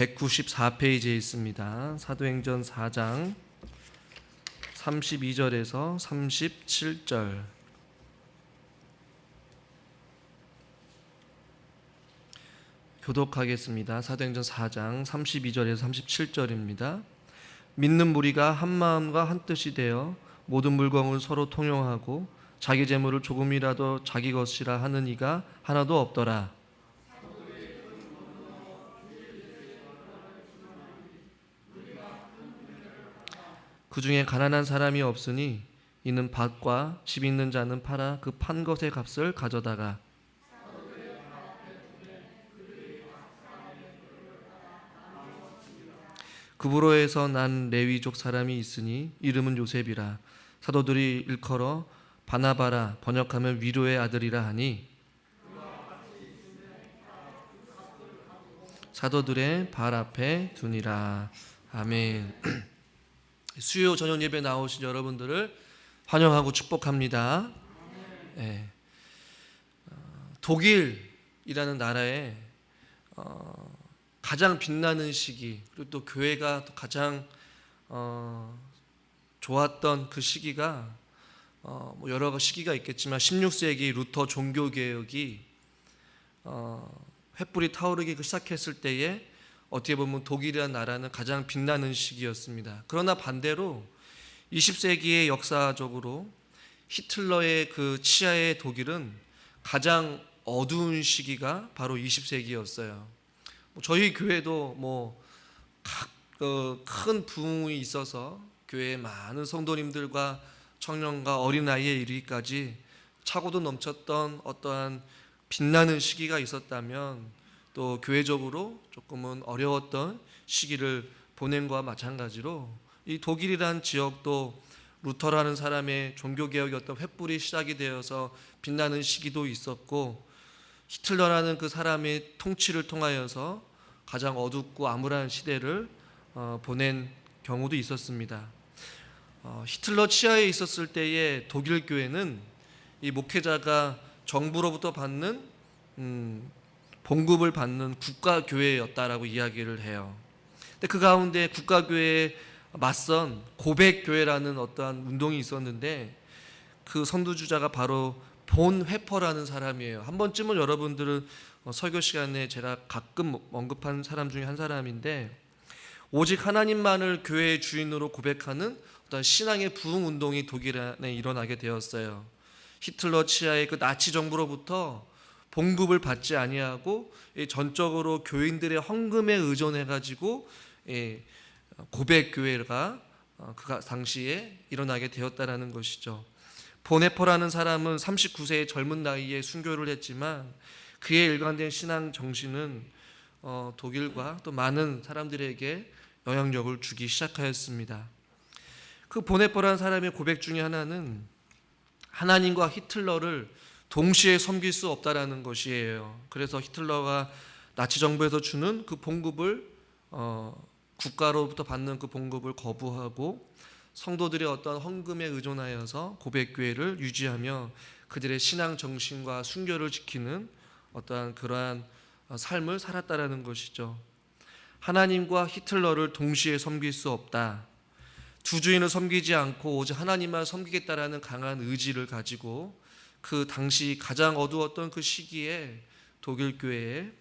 194페이지에 있습니다. 사도행전 4장 32절에서 37절. 교독하겠습니다. 사도행전 4장 32절에서 37절입니다. 믿는 무리가 한 마음과 한 뜻이 되어 모든 물건을 서로 통용하고 자기 재물을 조금이라도 자기 것이라 하는 이가 하나도 없더라. 그 중에 가난한 사람이 없으니 이는 밭과 집 있는 자는 팔아 그 판 것의 값을 가져다가 그브로에서 난 레위족 사람이 있으니 이름은 요셉이라. 사도들이 일컬어 바나바라, 번역하면 위로의 아들이라 하니 사도들의 발 앞에 두니라. 아멘. 수요 저녁 예배 나오신 여러분들을 환영하고 축복합니다. 네. 독일이라는 나라에 가장 빛나는 시기, 그리고 또 교회가 또 가장 좋았던 그 시기가 뭐 여러 시기가 있겠지만 16세기 루터 종교개혁이 횃불이 타오르기 시작했을 때에 어떻게 보면 독일이라는 나라는 가장 빛나는 시기였습니다. 그러나 반대로 20세기의 역사적으로 히틀러의 그 치하의 독일은 가장 어두운 시기가 바로 20세기였어요. 저희 교회도 큰 부흥이 있어서 교회에 많은 성도님들과 청년과 어린아이에 이르기까지 차고도 넘쳤던 어떠한 빛나는 시기가 있었다면 또 교회적으로 조금은 어려웠던 시기를 보낸 것과 마찬가지로 이 독일이라는 지역도 루터라는 사람의 종교개혁이 어떤 횃불이 시작이 되어서 빛나는 시기도 있었고 히틀러라는 그 사람의 통치를 통하여서 가장 어둡고 암울한 시대를 보낸 경우도 있었습니다. 히틀러 치하에 있었을 때의 독일 교회는 이 목회자가 정부로부터 받는 봉급을 받는 국가교회였다라고 이야기를 해요. 근데 그 가운데 국가교회에 맞선 고백교회라는 어떠한 운동이 있었는데 그 선두주자가 바로 본 회퍼라는 사람이에요. 한 번쯤은 여러분들은 설교 시간에 제가 가끔 언급한 사람 중에 한 사람인데 오직 하나님만을 교회의 주인으로 고백하는 어떤 신앙의 부흥 운동이 독일에 일어나게 되었어요. 히틀러 치하의 그 나치 정부로부터 봉급을 받지 아니하고 전적으로 교인들의 헌금에 의존해 가지고 고백 교회가 그 당시에 일어나게 되었다라는 것이죠. 보네퍼라는 사람은 39세의 젊은 나이에 순교를 했지만 그의 일관된 신앙 정신은 독일과 또 많은 사람들에게 영향력을 주기 시작하였습니다. 그 보네퍼라는 사람의 고백 중에 하나는 하나님과 히틀러를 동시에 섬길 수 없다라는 것이에요. 그래서 히틀러가 나치 정부에서 주는 그 봉급을 국가로부터 받는 그 봉급을 거부하고 성도들의 어떤 헌금에 의존하여서 고백교회를 유지하며 그들의 신앙 정신과 순교를 지키는 어떠한 그러한 삶을 살았다라는 것이죠. 하나님과 히틀러를 동시에 섬길 수 없다. 두 주인을 섬기지 않고 오직 하나님만 섬기겠다라는 강한 의지를 가지고 그 당시 가장 어두웠던 그 시기에 독일 교회에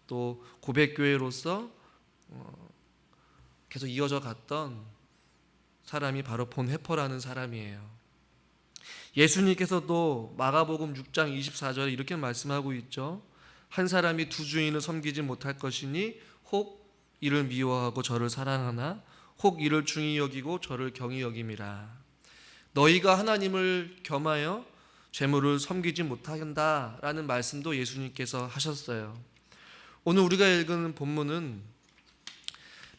또 고백교회로서 계속 이어져 갔던 사람이 바로 본 회퍼라는 사람이에요. 예수님께서도 마가복음 6장 24절에 이렇게 말씀하고 있죠. 한 사람이 두 주인을 섬기지 못할 것이니 혹 이를 미워하고 저를 사랑하나 혹 이를 중히 여기고 저를 경히 여김이라. 너희가 하나님을 겸하여 재물을 섬기지 못한다라는 말씀도 예수님께서 하셨어요. 오늘 우리가 읽은 본문은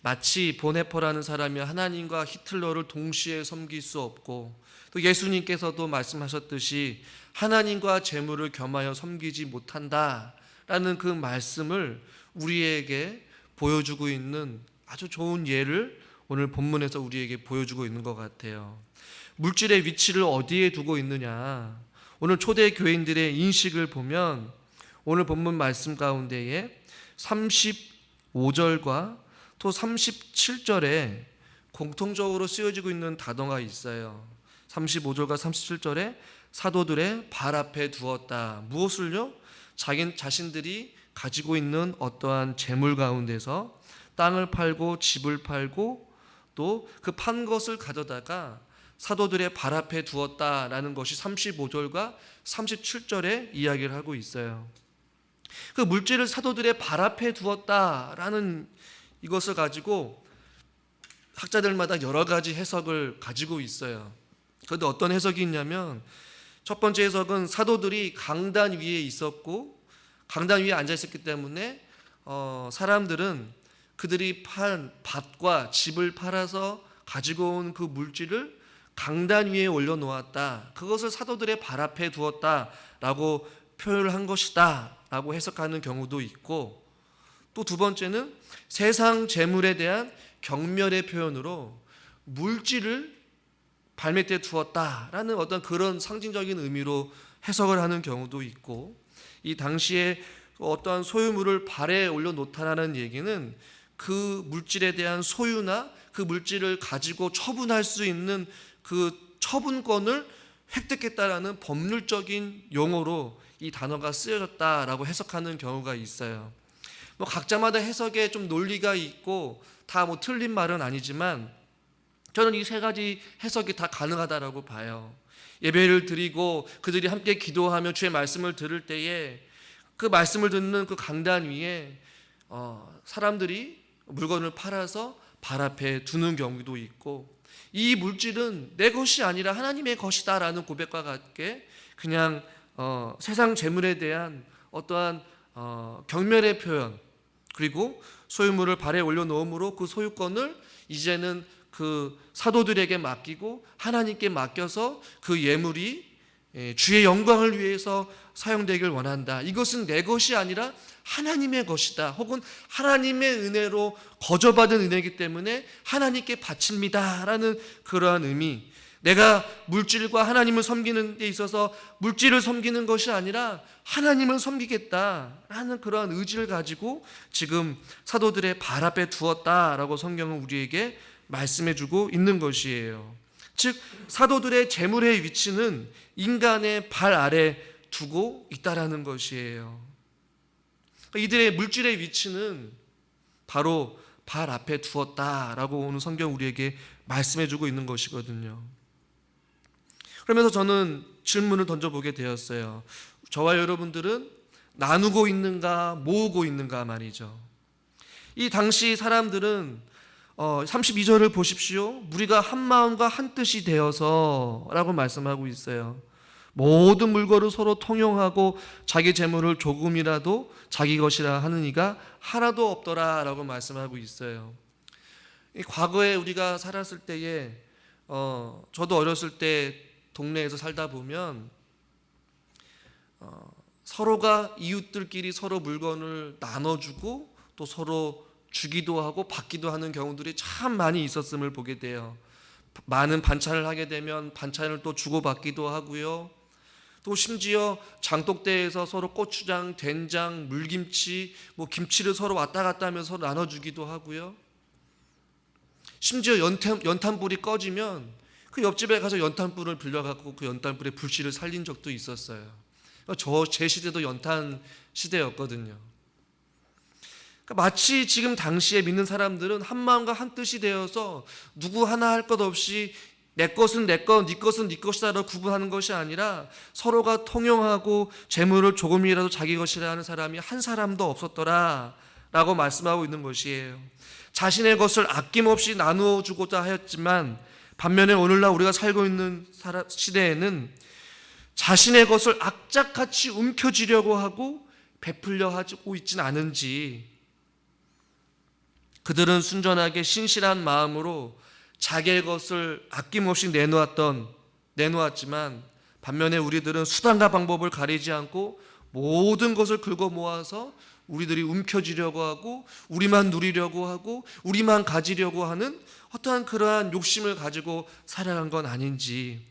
마치 보네퍼라는 사람이 하나님과 히틀러를 동시에 섬길 수 없고 또 예수님께서도 말씀하셨듯이 하나님과 재물을 겸하여 섬기지 못한다라는 그 말씀을 우리에게 보여주고 있는 아주 좋은 예를 오늘 본문에서 우리에게 보여주고 있는 것 같아요. 물질의 위치를 어디에 두고 있느냐, 오늘 초대 교인들의 인식을 보면 오늘 본문 말씀 가운데에 35절과 또 37절에 공통적으로 쓰여지고 있는 단어가 있어요. 35절과 37절에 사도들의 발 앞에 두었다. 무엇을요? 자신들이 가지고 있는 어떠한 재물 가운데서 땅을 팔고 집을 팔고 또 그 판 것을 가져다가 사도들의 발 앞에 두었다라는 것이 35절과 37절에 이야기를 하고 있어요. 그 물질을 사도들의 발 앞에 두었다라는 이것을 가지고 학자들마다 여러 가지 해석을 가지고 있어요. 그런데 어떤 해석이 있냐면 첫 번째 해석은 사도들이 강단 위에 있었고 강단 위에 앉아 있었기 때문에 사람들은 그들이 판 밭과 집을 팔아서 가지고 온 그 물질을 강단 위에 올려놓았다. 그것을 사도들의 발 앞에 두었다라고 표현을 한 것이다 라고 해석하는 경우도 있고, 또 두 번째는 세상 재물에 대한 경멸의 표현으로 물질을 발밑에 두었다라는 어떤 그런 상징적인 의미로 해석을 하는 경우도 있고, 이 당시에 어떠한 소유물을 발에 올려놓다라는 얘기는 그 물질에 대한 소유나 그 물질을 가지고 처분할 수 있는 그 처분권을 획득했다라는 법률적인 용어로 이 단어가 쓰여졌다라고 해석하는 경우가 있어요. 각자마다 해석에 좀 논리가 있고 다 틀린 말은 아니지만 저는 이 세 가지 해석이 다 가능하다라고 봐요. 예배를 드리고 그들이 함께 기도하며 주의 말씀을 들을 때에 그 말씀을 듣는 그 강단 위에 사람들이 물건을 팔아서 발 앞에 두는 경우도 있고, 이 물질은 내 것이 아니라 하나님의 것이다라는 고백과 같게 그냥 세상 재물에 대한 어떠한 경멸의 표현, 그리고 소유물을 발에 올려놓음으로 그 소유권을 이제는 그 사도들에게 맡기고 하나님께 맡겨서 그 예물이 주의 영광을 위해서 사용되길 원한다. 이것은 내 것이 아니라 하나님의 것이다. 혹은 하나님의 은혜로 거저받은 은혜이기 때문에 하나님께 바칩니다 라는 그러한 의미, 내가 물질과 하나님을 섬기는 데 있어서 물질을 섬기는 것이 아니라 하나님을 섬기겠다라는 그러한 의지를 가지고 지금 사도들의 발 앞에 두었다라고 성경은 우리에게 말씀해주고 있는 것이에요. 즉 사도들의 재물의 위치는 인간의 발 아래 두고 있다라는 것이에요. 이들의 물질의 위치는 바로 발 앞에 두었다라고 오늘 성경 우리에게 말씀해주고 있는 것이거든요. 그러면서 저는 질문을 던져보게 되었어요. 저와 여러분들은 나누고 있는가 모으고 있는가 말이죠. 이 당시 사람들은 32절을 보십시오. 무리가 한 마음과 한 뜻이 되어서 라고 말씀하고 있어요. 모든 물건을 서로 통용하고 자기 재물을 조금이라도 자기 것이라 하는 이가 하나도 없더라 라고 말씀하고 있어요. 과거에 우리가 살았을 때에 저도 어렸을 때 동네에서 살다 보면 서로가 이웃들끼리 서로 물건을 나눠주고 또 서로 주기도 하고 받기도 하는 경우들이 참 많이 있었음을 보게 돼요. 많은 반찬을 하게 되면 반찬을 또 주고받기도 하고요. 또 심지어 장독대에서 서로 고추장, 된장, 물김치, 김치를 서로 왔다 갔다 하면서 나눠주기도 하고요. 심지어 연탄불이 꺼지면 그 옆집에 가서 연탄불을 빌려갖고 그 연탄불에 불씨를 살린 적도 있었어요. 제 시대도 연탄 시대였거든요. 마치 지금 당시에 믿는 사람들은 한 마음과 한 뜻이 되어서 누구 하나 할 것 없이 내 것은 내 것, 네 것은 네 것이다라고 구분하는 것이 아니라 서로가 통용하고 재물을 조금이라도 자기 것이라 하는 사람이 한 사람도 없었더라 라고 말씀하고 있는 것이에요. 자신의 것을 아낌없이 나누어 주고자 하였지만 반면에 오늘날 우리가 살고 있는 시대에는 자신의 것을 악착같이 움켜쥐려고 하고 베풀려 하고 있지는 않은지, 그들은 순전하게 신실한 마음으로 자기의 것을 아낌없이 내놓았지만 반면에 우리들은 수단과 방법을 가리지 않고 모든 것을 긁어 모아서 우리들이 움켜쥐려고 하고 우리만 누리려고 하고 우리만 가지려고 하는 어떠한 그러한 욕심을 가지고 살아간 건 아닌지,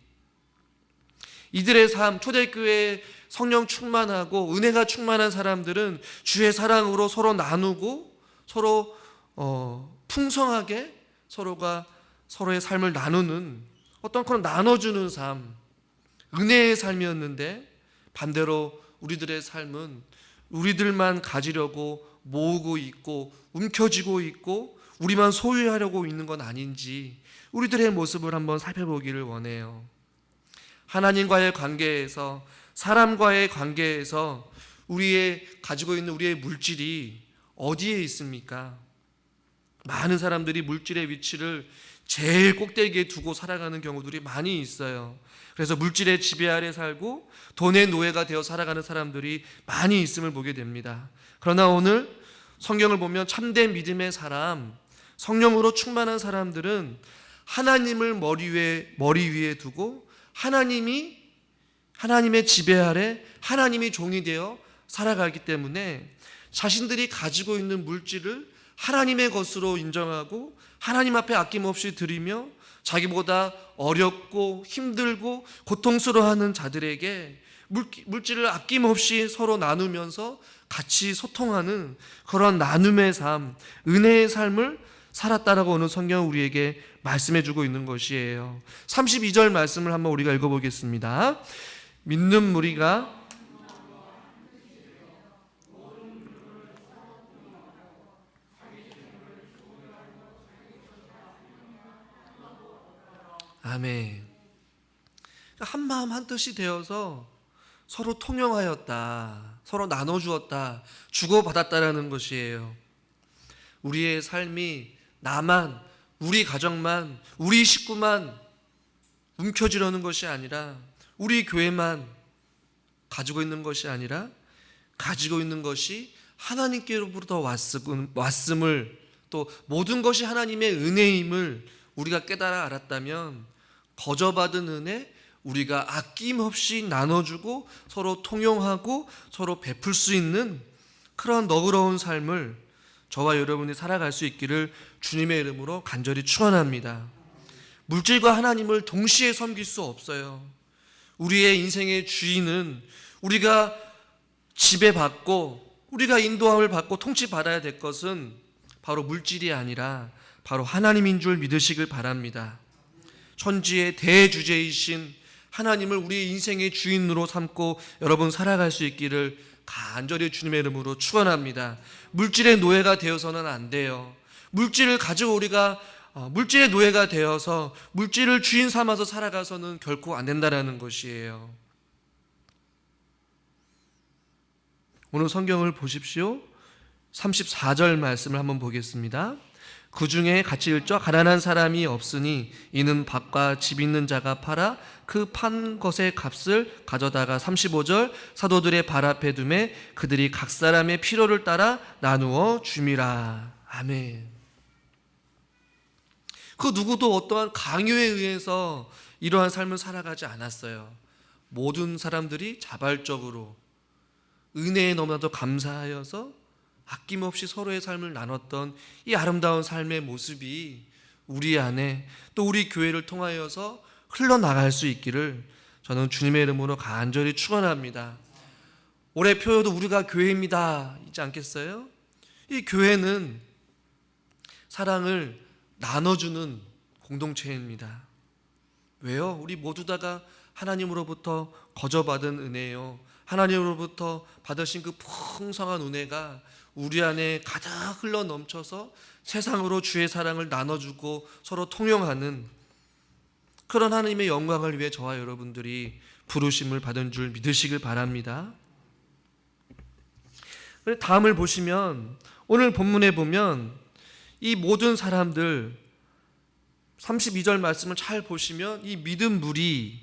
이들의 삶, 초대교회에 성령 충만하고 은혜가 충만한 사람들은 주의 사랑으로 서로 나누고 서로 풍성하게 서로가 서로의 삶을 나누는 어떤 그런 나눠주는 삶, 은혜의 삶이었는데 반대로 우리들의 삶은 우리들만 가지려고 모으고 있고 움켜쥐고 있고 우리만 소유하려고 있는 건 아닌지 우리들의 모습을 한번 살펴보기를 원해요. 하나님과의 관계에서, 사람과의 관계에서 우리의 가지고 있는 우리의 물질이 어디에 있습니까? 많은 사람들이 물질의 위치를 제일 꼭대기에 두고 살아가는 경우들이 많이 있어요. 그래서 물질의 지배 아래 살고 돈의 노예가 되어 살아가는 사람들이 많이 있음을 보게 됩니다. 그러나 오늘 성경을 보면 참된 믿음의 사람, 성령으로 충만한 사람들은 하나님을 머리 위에 두고 하나님의 지배 아래 하나님이 종이 되어 살아가기 때문에 자신들이 가지고 있는 물질을 하나님의 것으로 인정하고 하나님 앞에 아낌없이 드리며 자기보다 어렵고 힘들고 고통스러워하는 자들에게 물질을 아낌없이 서로 나누면서 같이 소통하는 그런 나눔의 삶, 은혜의 삶을 살았다라고 오늘 성경은 우리에게 말씀해주고 있는 것이에요. 32절 말씀을 한번 우리가 읽어보겠습니다. 믿는 무리가 아멘. 한마음 한뜻이 되어서 서로 통용하였다, 서로 나눠주었다, 주고받았다라는 것이에요. 우리의 삶이 나만, 우리 가정만, 우리 식구만 움켜쥐려는 것이 아니라 우리 교회만 가지고 있는 것이 아니라 가지고 있는 것이 하나님께로부터 왔음을, 또 모든 것이 하나님의 은혜임을 우리가 깨달아 알았다면 거저받은 은혜 우리가 아낌없이 나눠주고 서로 통용하고 서로 베풀 수 있는 그런 너그러운 삶을 저와 여러분이 살아갈 수 있기를 주님의 이름으로 간절히 축원합니다. 물질과 하나님을 동시에 섬길 수 없어요. 우리의 인생의 주인은 우리가 지배받고 우리가 인도함을 받고 통치받아야 될 것은 바로 물질이 아니라 바로 하나님인 줄 믿으시길 바랍니다. 천지의 대주제이신 하나님을 우리의 인생의 주인으로 삼고 여러분 살아갈 수 있기를 간절히 주님의 이름으로 축원합니다. 물질의 노예가 되어서는 안 돼요. 물질을 가지고 우리가 물질의 노예가 되어서 물질을 주인 삼아서 살아가서는 결코 안 된다는 것이에요. 오늘 성경을 보십시오. 34절 말씀을 한번 보겠습니다. 그 중에 같이 읽죠. 가난한 사람이 없으니 이는 밭과 집 있는 자가 팔아 그 판 것의 값을 가져다가 35절 사도들의 발 앞에 두매 그들이 각 사람의 필요를 따라 나누어 줌이라. 아멘. 그 누구도 어떠한 강요에 의해서 이러한 삶을 살아가지 않았어요. 모든 사람들이 자발적으로 은혜에 너무나도 감사하여서 아낌없이 서로의 삶을 나눴던 이 아름다운 삶의 모습이 우리 안에 또 우리 교회를 통하여서 흘러나갈 수 있기를 저는 주님의 이름으로 간절히 축원합니다. 올해 표어도 우리가 교회입니다 있지 않겠어요? 이 교회는 사랑을 나눠주는 공동체입니다. 왜요? 우리 모두 다가 하나님으로부터 거저받은 은혜요, 하나님으로부터 받으신 그 풍성한 은혜가 우리 안에 가득 흘러 넘쳐서 세상으로 주의 사랑을 나눠주고 서로 통용하는 그런 하나님의 영광을 위해 저와 여러분들이 부르심을 받은 줄 믿으시길 바랍니다. 다음을 보시면 오늘 본문에 보면 이 모든 사람들 32절 말씀을 잘 보시면 이 믿음 무리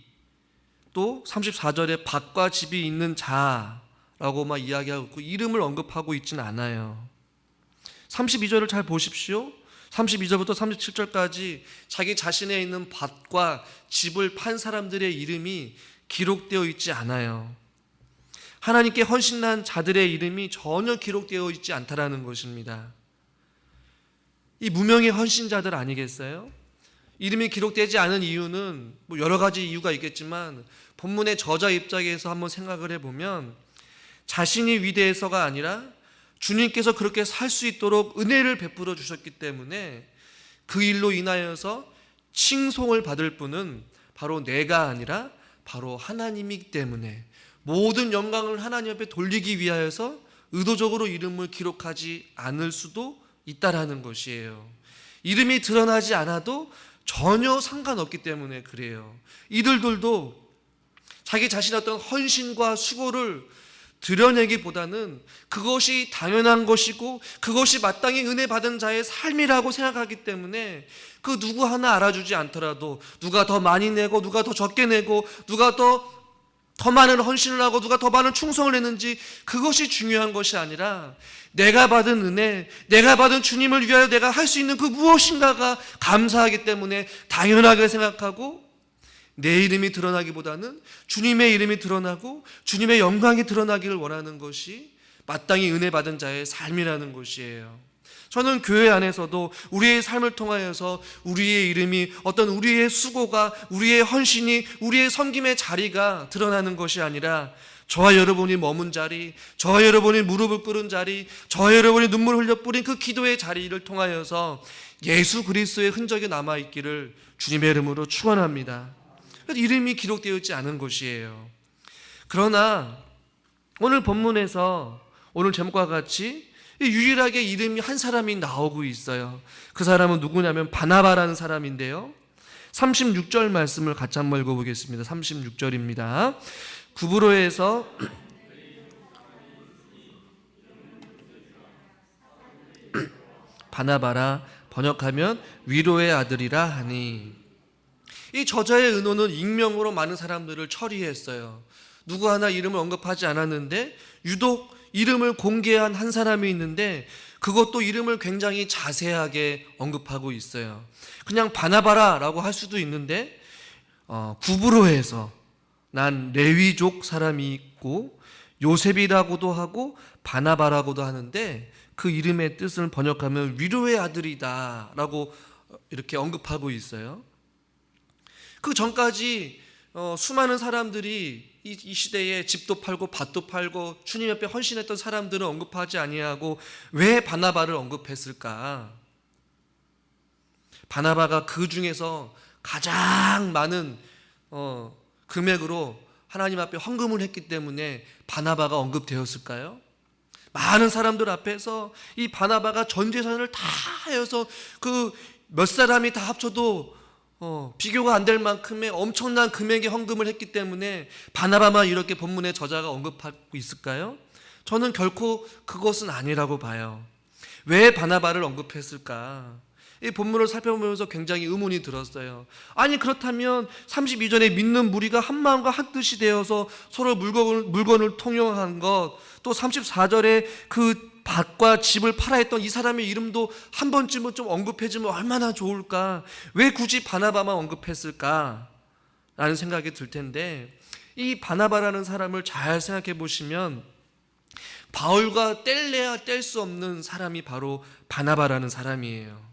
또 34절에 밭과 집이 있는 자라고 막 이야기하고 있고 이름을 언급하고 있지는 않아요. 32절을 잘 보십시오. 32절부터 37절까지 자기 자신에 있는 밭과 집을 판 사람들의 이름이 기록되어 있지 않아요. 하나님께 헌신한 자들의 이름이 전혀 기록되어 있지 않다라는 것입니다. 이 무명의 헌신자들 아니겠어요? 이름이 기록되지 않은 이유는 여러 가지 이유가 있겠지만 본문의 저자 입장에서 한번 생각을 해보면 자신이 위대해서가 아니라 주님께서 그렇게 살 수 있도록 은혜를 베풀어 주셨기 때문에 그 일로 인하여서 칭송을 받을 분은 바로 내가 아니라 바로 하나님이기 때문에 모든 영광을 하나님 앞에 돌리기 위하여서 의도적으로 이름을 기록하지 않을 수도 있다라는 것이에요. 이름이 드러나지 않아도 전혀 상관없기 때문에 그래요. 이들도 자기 자신의 어떤 헌신과 수고를 드러내기보다는 그것이 당연한 것이고 그것이 마땅히 은혜 받은 자의 삶이라고 생각하기 때문에 그 누구 하나 알아주지 않더라도 누가 더 많이 내고 누가 더 적게 내고 누가 더 많은 헌신을 하고 누가 더 많은 충성을 했는지 그것이 중요한 것이 아니라 내가 받은 은혜, 내가 받은 주님을 위하여 내가 할 수 있는 그 무엇인가가 감사하기 때문에 당연하게 생각하고 내 이름이 드러나기보다는 주님의 이름이 드러나고 주님의 영광이 드러나기를 원하는 것이 마땅히 은혜 받은 자의 삶이라는 것이에요. 저는 교회 안에서도 우리의 삶을 통하여서 우리의 이름이 어떤 우리의 수고가 우리의 헌신이 우리의 섬김의 자리가 드러나는 것이 아니라 저와 여러분이 머문 자리, 저와 여러분이 무릎을 꿇은 자리, 저와 여러분이 눈물 흘려 뿌린 그 기도의 자리를 통하여서 예수 그리스도의 흔적이 남아있기를 주님의 이름으로 축원합니다. 이름이 기록되어 있지 않은 것이에요. 그러나 오늘 본문에서 오늘 제목과 같이 유일하게 이름이 한 사람이 나오고 있어요. 그 사람은 누구냐면 바나바라는 사람인데요. 36절 말씀을 같이 한번 읽어보겠습니다. 36절입니다. 구브로에서 바나바라 번역하면 위로의 아들이라 하니, 이 저자의 의도는 익명으로 많은 사람들을 처리했어요. 누구 하나 이름을 언급하지 않았는데 유독 이름을 공개한 한 사람이 있는데 그것도 이름을 굉장히 자세하게 언급하고 있어요. 그냥 바나바라라고 할 수도 있는데 구브로에서 난 레위족 사람이 있고 요셉이라고도 하고 바나바라고도 하는데 그 이름의 뜻을 번역하면 위로의 아들이다 라고 이렇게 언급하고 있어요. 그 전까지 수많은 사람들이 이 시대에 집도 팔고 밭도 팔고 주님 옆에 헌신했던 사람들은 언급하지 아니하고 왜 바나바를 언급했을까? 바나바가 그 중에서 가장 많은 금액으로 하나님 앞에 헌금을 했기 때문에 바나바가 언급되었을까요? 많은 사람들 앞에서 이 바나바가 전 재산을 다 하여서 그 몇 사람이 다 합쳐도 비교가 안 될 만큼의 엄청난 금액의 헌금을 했기 때문에 바나바만 이렇게 본문의 저자가 언급하고 있을까요? 저는 결코 그것은 아니라고 봐요. 왜 바나바를 언급했을까? 이 본문을 살펴보면서 굉장히 의문이 들었어요. 아니 그렇다면 32절에 믿는 무리가 한 마음과 한 뜻이 되어서 서로 물건을 통용한 것, 또 34절에 그 밭과 집을 팔아 했던 이 사람의 이름도 한 번쯤은 좀 언급해주면 얼마나 좋을까? 왜 굳이 바나바만 언급했을까? 라는 생각이 들 텐데, 이 바나바라는 사람을 잘 생각해 보시면 바울과 뗄래야 뗄 수 없는 사람이 바로 바나바라는 사람이에요.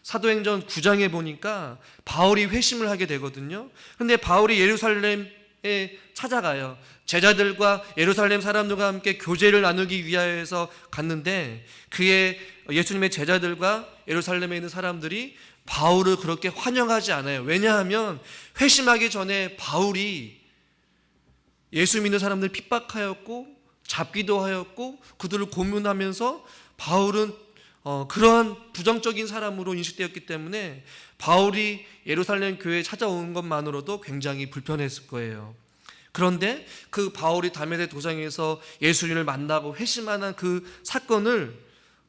사도행전 9장에 보니까 바울이 회심을 하게 되거든요. 근데 바울이 예루살렘에 찾아가요. 제자들과 예루살렘 사람들과 함께 교제를 나누기 위하여서 갔는데 그의 예수님의 제자들과 예루살렘에 있는 사람들이 바울을 그렇게 환영하지 않아요. 왜냐하면 회심하기 전에 바울이 예수 믿는 사람들 핍박하였고 잡기도 하였고 그들을 고문하면서 바울은 그러한 부정적인 사람으로 인식되었기 때문에 바울이 예루살렘 교회에 찾아오는 것만으로도 굉장히 불편했을 거예요. 그런데 그 바울이 다메섹 도상에서 예수님을 만나고 회심하는 그 사건을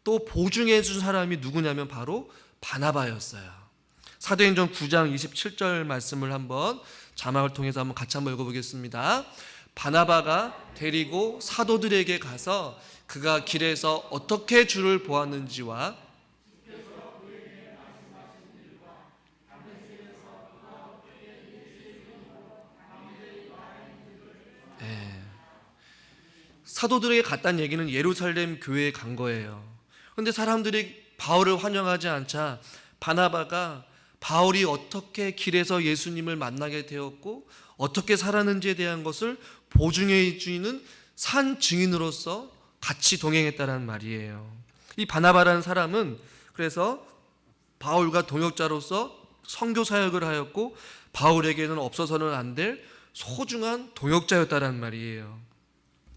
또 보증해 준 사람이 누구냐면 바로 바나바였어요. 사도행전 9장 27절 말씀을 한번 자막을 통해서 한번 같이 한번 읽어보겠습니다. 바나바가 데리고 사도들에게 가서 그가 길에서 어떻게 주를 보았는지와 사도들에게 갔다는 얘기는 예루살렘 교회에 간 거예요. 그런데 사람들이 바울을 환영하지 않자 바나바가 바울이 어떻게 길에서 예수님을 만나게 되었고 어떻게 살았는지에 대한 것을 보증해 주는 산 증인으로서 같이 동행했다는 말이에요. 이 바나바라는 사람은 그래서 바울과 동역자로서 선교 사역을 하였고 바울에게는 없어서는 안 될 소중한 동역자였다는 말이에요.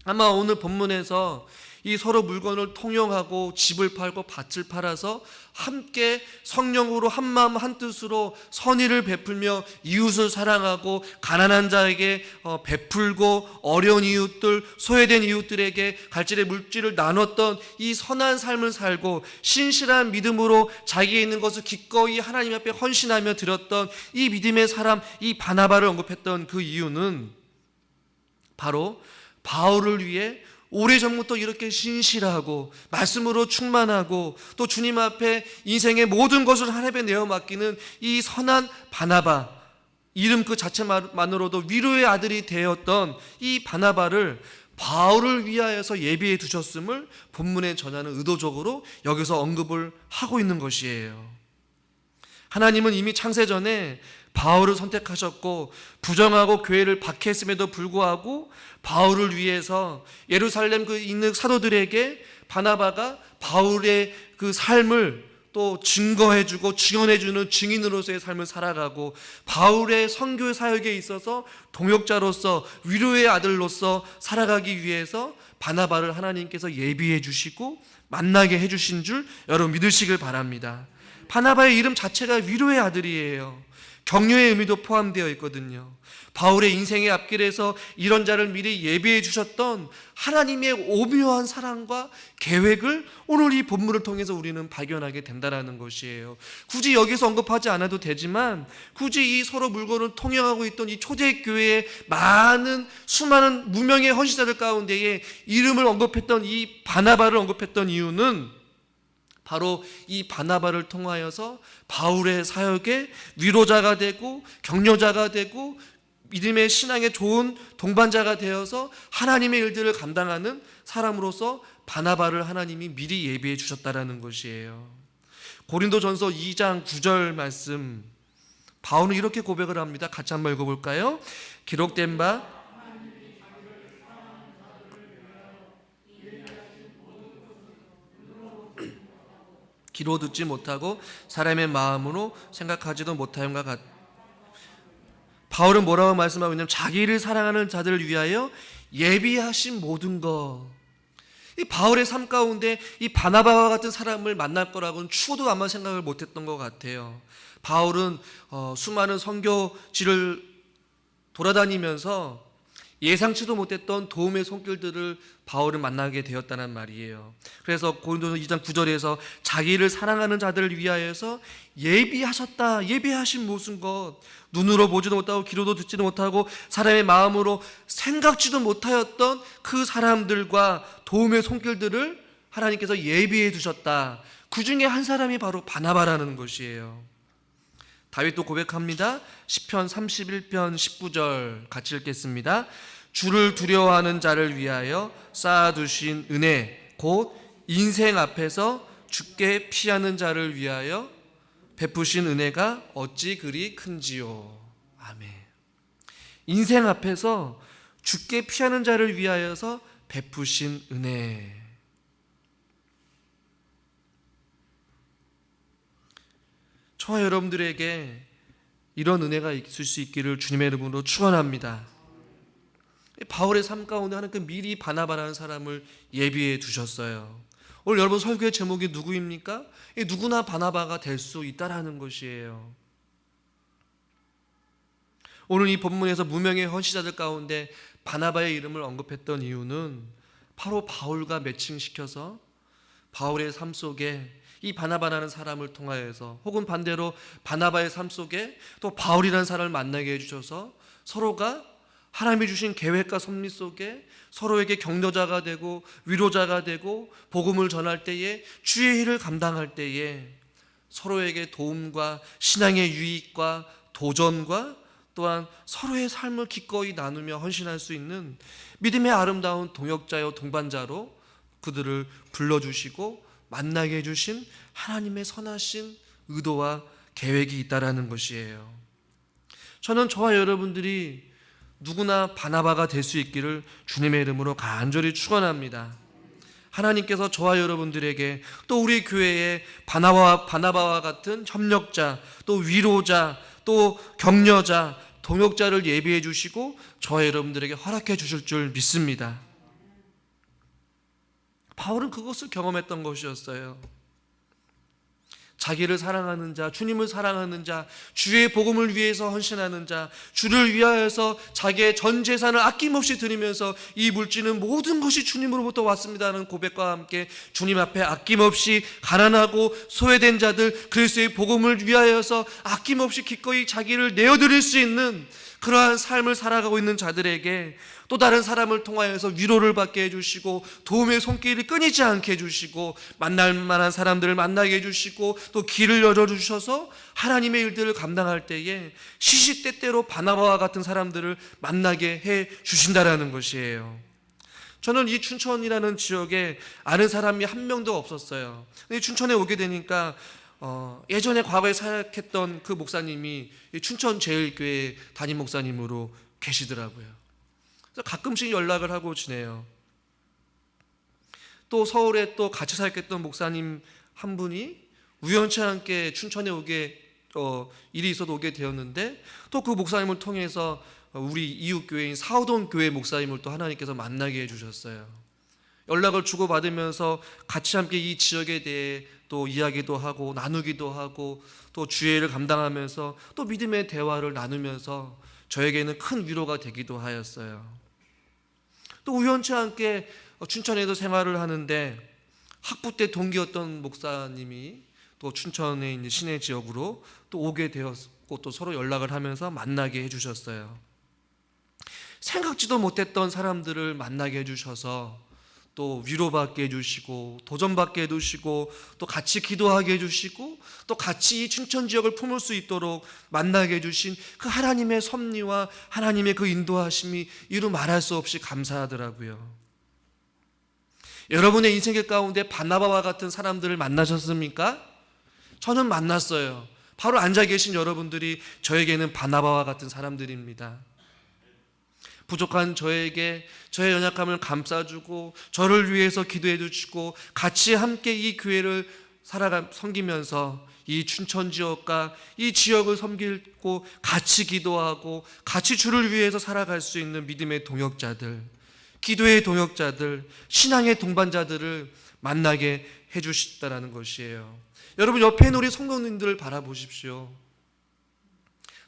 아마 오늘 본문에서 이 서로 물건을 통용하고 집을 팔고 밭을 팔아서 함께 성령으로 한마음 한뜻으로 선의를 베풀며 이웃을 사랑하고 가난한 자에게 베풀고 어려운 이웃들, 소외된 이웃들에게 갈질의 물질을 나눴던 이 선한 삶을 살고 신실한 믿음으로 자기에 있는 것을 기꺼이 하나님 앞에 헌신하며 드렸던 이 믿음의 사람, 이 바나바를 언급했던 그 이유는 바로 바울을 위해 오래전부터 이렇게 신실하고 말씀으로 충만하고 또 주님 앞에 인생의 모든 것을 하나님께 내어 맡기는 이 선한 바나바, 이름 그 자체만으로도 위로의 아들이 되었던 이 바나바를 바울을 위하여서 예비해 두셨음을 본문의 저자는 의도적으로 여기서 언급을 하고 있는 것이에요. 하나님은 이미 창세전에 바울을 선택하셨고 부정하고 교회를 박해했음에도 불구하고 바울을 위해서 예루살렘 그 있는 사도들에게 바나바가 바울의 그 삶을 또 증거해주고 증언해주는 증인으로서의 삶을 살아가고 바울의 선교 사역에 있어서 동역자로서 위로의 아들로서 살아가기 위해서 바나바를 하나님께서 예비해 주시고 만나게 해주신 줄 여러분 믿으시길 바랍니다. 바나바의 이름 자체가 위로의 아들이에요. 격려의 의미도 포함되어 있거든요. 바울의 인생의 앞길에서 이런 자를 미리 예비해 주셨던 하나님의 오묘한 사랑과 계획을 오늘 이 본문을 통해서 우리는 발견하게 된다는 것이에요. 굳이 여기서 언급하지 않아도 되지만 굳이 이 서로 물건을 통용하고 있던 이 초대교회의 수많은 무명의 헌신자들 가운데에 이름을 언급했던 이 바나바를 언급했던 이유는 바로 이 바나바를 통하여서 바울의 사역에 위로자가 되고 격려자가 되고 믿음의 신앙에 좋은 동반자가 되어서 하나님의 일들을 감당하는 사람으로서 바나바를 하나님이 미리 예비해 주셨다라는 것이에요. 고린도전서 2장 9절 말씀, 바울은 이렇게 고백을 합니다. 같이 한번 읽어볼까요? 기록된 바 귀로 듣지 못하고 사람의 마음으로 생각하지도 못하였과 같. 바울은 뭐라고 말씀하고 있냐면 자기를 사랑하는 자들을 위하여 예비하신 모든 것. 이 바울의 삶 가운데 이 바나바와 같은 사람을 만날 거라고는 추호도 아마 생각을 못했던 것 같아요. 바울은 수많은 선교지를 돌아다니면서 예상치도 못했던 도움의 손길들을 바울은 만나게 되었다는 말이에요. 그래서 고린도서 2장 9절에서 자기를 사랑하는 자들을 위하여서 예비하셨다, 예비하신 모든 것, 눈으로 보지도 못하고 귀로도 듣지도 못하고 사람의 마음으로 생각지도 못하였던 그 사람들과 도움의 손길들을 하나님께서 예비해 두셨다. 그 중에 한 사람이 바로 바나바라는 것이에요. 다윗도 고백합니다. 시편 31편 19절 같이 읽겠습니다. 주를 두려워하는 자를 위하여 쌓아두신 은혜, 곧 인생 앞에서 주께 피하는 자를 위하여 베푸신 은혜가 어찌 그리 큰지요. 아멘. 인생 앞에서 주께 피하는 자를 위하여서 베푸신 은혜. 저와 여러분들에게 이런 은혜가 있을 수 있기를 주님의 이름으로 축원합니다. 바울의 삶 가운데 하나님께 미리 바나바라는 사람을 예비해 두셨어요. 오늘 여러분 설교의 제목이 누구입니까? 누구나 바나바가 될 수 있다라는 것이에요. 오늘 이 본문에서 무명의 헌신자들 가운데 바나바의 이름을 언급했던 이유는 바로 바울과 매칭시켜서 바울의 삶 속에 이 바나바라는 사람을 통하여서 혹은 반대로 바나바의 삶 속에 또 바울이라는 사람을 만나게 해주셔서 서로가 하나님이 주신 계획과 섭리 속에 서로에게 격려자가 되고 위로자가 되고 복음을 전할 때에 주의 일을 감당할 때에 서로에게 도움과 신앙의 유익과 도전과 또한 서로의 삶을 기꺼이 나누며 헌신할 수 있는 믿음의 아름다운 동역자요 동반자로 그들을 불러주시고 만나게 해주신 하나님의 선하신 의도와 계획이 있다라는 것이에요. 저는 저와 여러분들이 누구나 바나바가 될 수 있기를 주님의 이름으로 간절히 축원합니다. 하나님께서 저와 여러분들에게 또 우리 교회에 바나바와 같은 협력자, 또 위로자, 또 격려자, 동역자를 예비해 주시고 저와 여러분들에게 허락해 주실 줄 믿습니다. 바울은 그것을 경험했던 것이었어요. 자기를 사랑하는 자, 주님을 사랑하는 자, 주의 복음을 위해서 헌신하는 자, 주를 위하여서 자기의 전 재산을 아낌없이 드리면서 이 물질은 모든 것이 주님으로부터 왔습니다는 고백과 함께 주님 앞에 아낌없이 가난하고 소외된 자들, 그리스도의 복음을 위하여서 아낌없이 기꺼이 자기를 내어드릴 수 있는 그러한 삶을 살아가고 있는 자들에게 또 다른 사람을 통하여서 위로를 받게 해주시고 도움의 손길이 끊이지 않게 해주시고 만날 만한 사람들을 만나게 해주시고 또 길을 열어주셔서 하나님의 일들을 감당할 때에 시시때때로 바나바와 같은 사람들을 만나게 해주신다라는 것이에요. 저는 이 춘천이라는 지역에 아는 사람이 한 명도 없었어요. 근데 춘천에 오게 되니까 예전에 과거에 사역했던 그 목사님이 춘천제일교회 담임 목사님으로 계시더라고요. 그래서 가끔씩 연락을 하고 지내요. 또 서울에 또 같이 사역했던 목사님 한 분이 우연치 않게 춘천에 일이 있어서 오게 되었는데 또 그 목사님을 통해서 우리 이웃교회인 사우동 교회 목사님을 또 하나님께서 만나게 해주셨어요. 연락을 주고받으면서 같이 함께 이 지역에 대해 또 이야기도 하고 나누기도 하고 또 주의를 감당하면서 또 믿음의 대화를 나누면서 저에게는 큰 위로가 되기도 하였어요. 또 우연치 않게 춘천에도 생활을 하는데 학부 때 동기였던 목사님이 또 춘천에 있는 시내 지역으로 또 오게 되었고 또 서로 연락을 하면서 만나게 해주셨어요. 생각지도 못했던 사람들을 만나게 해주셔서 또 위로받게 해주시고 도전받게 해주시고 또 같이 기도하게 해주시고 또 같이 이 춘천 지역을 품을 수 있도록 만나게 해주신 그 하나님의 섭리와 하나님의 그 인도하심이 이루 말할 수 없이 감사하더라고요. 여러분의 인생길 가운데 바나바와 같은 사람들을 만나셨습니까? 저는 만났어요. 바로 앉아 계신 여러분들이 저에게는 바나바와 같은 사람들입니다. 부족한 저에게 저의 연약함을 감싸주고 저를 위해서 기도해 주시고 같이 함께 이 교회를 섬기면서 이 춘천 지역과 이 지역을 섬기고 같이 기도하고 같이 주를 위해서 살아갈 수 있는 믿음의 동역자들, 기도의 동역자들, 신앙의 동반자들을 만나게 해주셨다는 것이에요. 여러분 옆에 있는 우리 성도님들을 바라보십시오.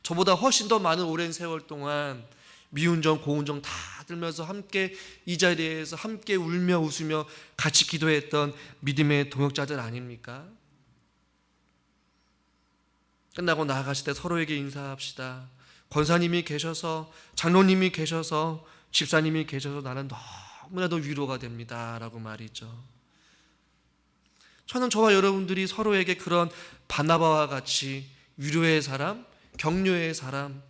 저보다 훨씬 더 많은 오랜 세월 동안 미운정 고운정 다 들면서 함께 이 자리에서 함께 울며 웃으며 같이 기도했던 믿음의 동역자들 아닙니까? 끝나고 나아가실 때 서로에게 인사합시다. 권사님이 계셔서 장로님이 계셔서 집사님이 계셔서 나는 너무나도 위로가 됩니다 라고 말이죠. 저는 저와 여러분들이 서로에게 그런 바나바와 같이 위로의 사람, 격려의 사람,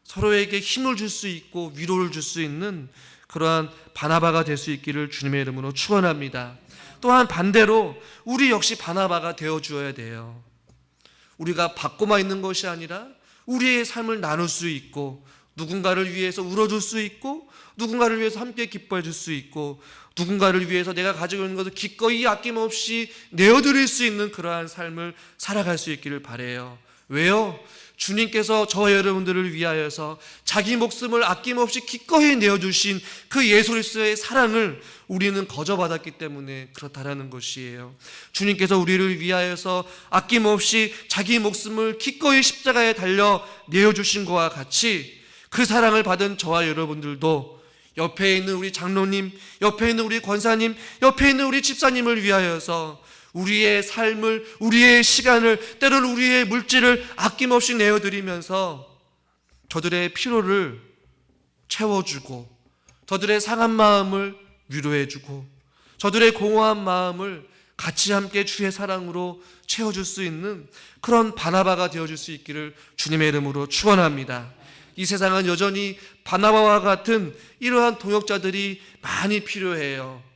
서로에게 힘을 줄 수 있고 위로를 줄 수 있는 그러한 바나바가 될 수 있기를 주님의 이름으로 축원합니다. 또한 반대로 우리 역시 바나바가 되어주어야 돼요. 우리가 받고만 있는 것이 아니라 우리의 삶을 나눌 수 있고 누군가를 위해서 울어줄 수 있고 누군가를 위해서 함께 기뻐해 줄 수 있고 누군가를 위해서 내가 가지고 있는 것을 기꺼이 아낌없이 내어드릴 수 있는 그러한 삶을 살아갈 수 있기를 바라요. 왜요? 주님께서 저와 여러분들을 위하여서 자기 목숨을 아낌없이 기꺼이 내어주신 그 예수 그리스도의 사랑을 우리는 거저받았기 때문에 그렇다라는 것이에요. 주님께서 우리를 위하여서 아낌없이 자기 목숨을 기꺼이 십자가에 달려 내어주신 것과 같이 그 사랑을 받은 저와 여러분들도 옆에 있는 우리 장로님, 옆에 있는 우리 권사님, 옆에 있는 우리 집사님을 위하여서 우리의 삶을, 우리의 시간을, 때로는 우리의 물질을 아낌없이 내어드리면서 저들의 피로를 채워주고 저들의 상한 마음을 위로해주고 저들의 공허한 마음을 같이 함께 주의 사랑으로 채워줄 수 있는 그런 바나바가 되어줄 수 있기를 주님의 이름으로 축원합니다. 이 세상은 여전히 바나바와 같은 이러한 동역자들이 많이 필요해요.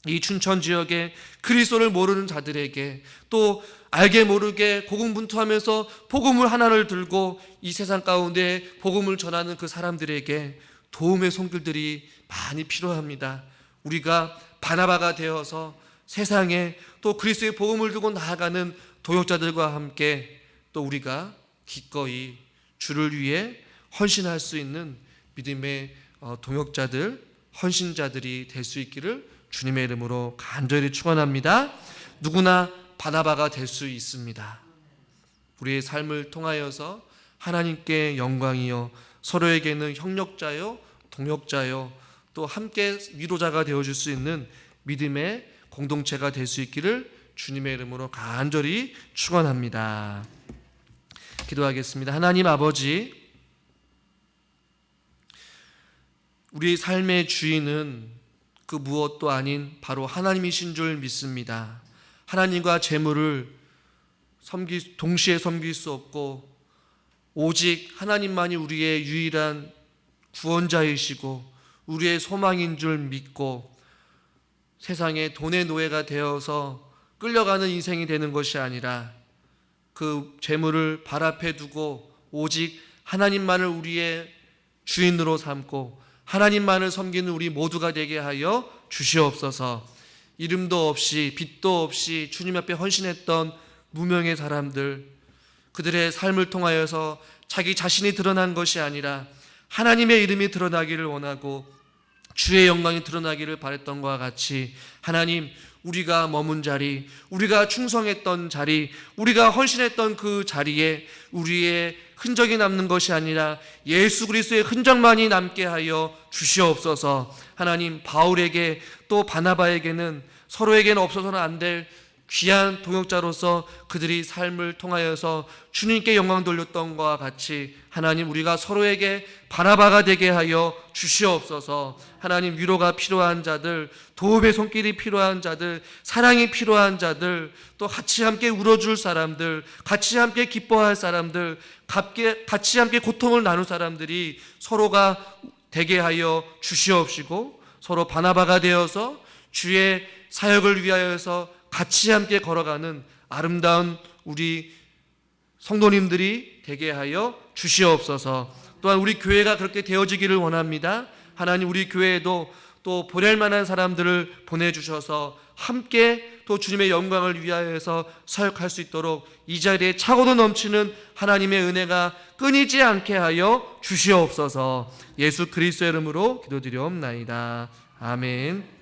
이 춘천 지역에 그리스도를 모르는 자들에게 또 알게 모르게 고군분투하면서 복음을 하나를 들고 이 세상 가운데 복음을 전하는 그 사람들에게 도움의 손길들이 많이 필요합니다. 우리가 바나바가 되어서 세상에 또 그리스도의 복음을 두고 나아가는 동역자들과 함께 또 우리가 기꺼이 주를 위해 헌신할 수 있는 믿음의 동역자들, 헌신자들이 될 수 있기를 주님의 이름으로 간절히 축원합니다. 누구나 바나바가 될 수 있습니다. 우리의 삶을 통하여서 하나님께 영광이요, 서로에게는 협력자요, 동역자요, 또 함께 위로자가 되어줄 수 있는 믿음의 공동체가 될 수 있기를 주님의 이름으로 간절히 축원합니다. 기도하겠습니다. 하나님 아버지, 우리 삶의 주인은 그 무엇도 아닌 바로 하나님이신 줄 믿습니다. 하나님과 재물을 동시에 섬길 수 없고 오직 하나님만이 우리의 유일한 구원자이시고 우리의 소망인 줄 믿고 세상에 돈의 노예가 되어서 끌려가는 인생이 되는 것이 아니라 그 재물을 발 앞에 두고 오직 하나님만을 우리의 주인으로 삼고 하나님만을 섬기는 우리 모두가 되게 하여 주시옵소서. 이름도 없이 빚도 없이 주님 앞에 헌신했던 무명의 사람들, 그들의 삶을 통하여서 자기 자신이 드러난 것이 아니라 하나님의 이름이 드러나기를 원하고 주의 영광이 드러나기를 바랬던 것과 같이 하나님, 우리가 머문 자리, 우리가 충성했던 자리, 우리가 헌신했던 그 자리에 우리의 흔적이 남는 것이 아니라 예수 그리스도의 흔적만이 남게 하여 주시옵소서. 하나님, 바울에게 또 바나바에게는 서로에게는 없어서는 안 될 귀한 동역자로서 그들이 삶을 통하여서 주님께 영광 돌렸던 것과 같이 하나님, 우리가 서로에게 바나바가 되게 하여 주시옵소서. 하나님, 위로가 필요한 자들, 도움의 손길이 필요한 자들, 사랑이 필요한 자들, 또 같이 함께 울어줄 사람들, 같이 함께 기뻐할 사람들, 같이 함께 고통을 나눌 사람들이 서로가 되게 하여 주시옵시고 서로 바나바가 되어서 주의 사역을 위하여서 같이 함께 걸어가는 아름다운 우리 성도님들이 되게 하여 주시옵소서. 또한 우리 교회가 그렇게 되어지기를 원합니다. 하나님, 우리 교회에도 또 보낼 만한 사람들을 보내주셔서 함께 또 주님의 영광을 위하여서 사역할 수 있도록 이 자리에 차고도 넘치는 하나님의 은혜가 끊이지 않게 하여 주시옵소서. 예수 그리스도의 이름으로 기도드리옵나이다. 아멘.